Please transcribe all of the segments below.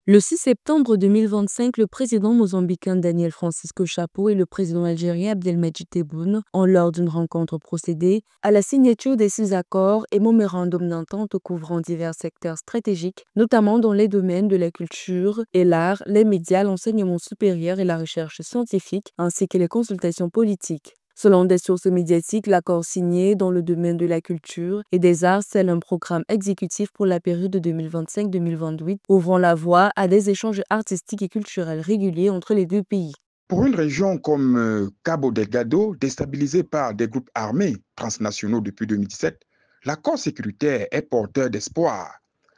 Le 6 septembre 2025, le président mozambicain Daniel Francisco Chapo et le président algérien Abdelmadjid Tebboune ont, lors d'une rencontre, procédé à la signature des 6 accords et mémorandums d'entente couvrant divers secteurs stratégiques, notamment dans les domaines de la culture et l'art, les médias, l'enseignement supérieur et la recherche scientifique, ainsi que les consultations politiques. Selon des sources médiatiques, l'accord signé dans le domaine de la culture et des arts scelle un programme exécutif pour la période 2025-2028, ouvrant la voie à des échanges artistiques et culturels réguliers entre les deux pays. Pour une région comme Cabo Delgado, déstabilisée par des groupes armés transnationaux depuis 2017, l'accord sécuritaire est porteur d'espoir.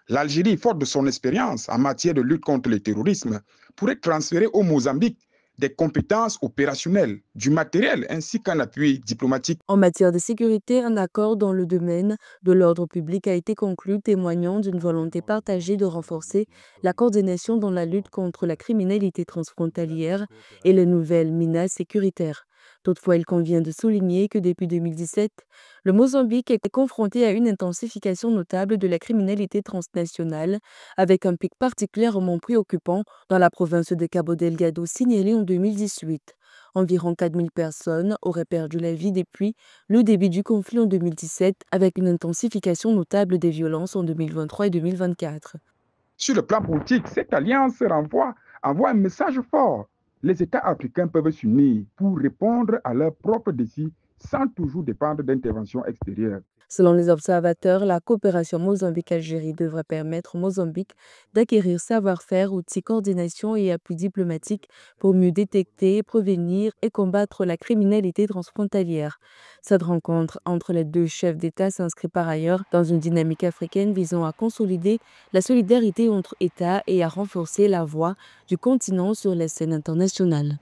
L'Algérie, forte de son expérience en matière de lutte contre le terrorisme, pourrait transférer au Mozambique des compétences opérationnelles, du matériel ainsi qu'un appui diplomatique. En matière de sécurité, un accord dans le domaine de l'ordre public a été conclu, témoignant d'une volonté partagée de renforcer la coordination dans la lutte contre la criminalité transfrontalière et les nouvelles menaces sécuritaires. Toutefois, il convient de souligner que depuis 2017, le Mozambique est confronté à une intensification notable de la criminalité transnationale, avec un pic particulièrement préoccupant dans la province de Cabo Delgado signalé en 2018. Environ 4000 personnes auraient perdu la vie depuis le début du conflit en 2017, avec une intensification notable des violences en 2023 et 2024. Sur le plan politique, cette alliance envoie un message fort. Les États africains peuvent s'unir pour répondre à leurs propres défis sans toujours dépendre d'interventions extérieures. Selon les observateurs, la coopération Mozambique-Algérie devrait permettre au Mozambique d'acquérir savoir-faire, outils, coordination et appui diplomatique pour mieux détecter, prévenir et combattre la criminalité transfrontalière. Cette rencontre entre les deux chefs d'État s'inscrit par ailleurs dans une dynamique africaine visant à consolider la solidarité entre États et à renforcer la voix du continent sur la scène internationale.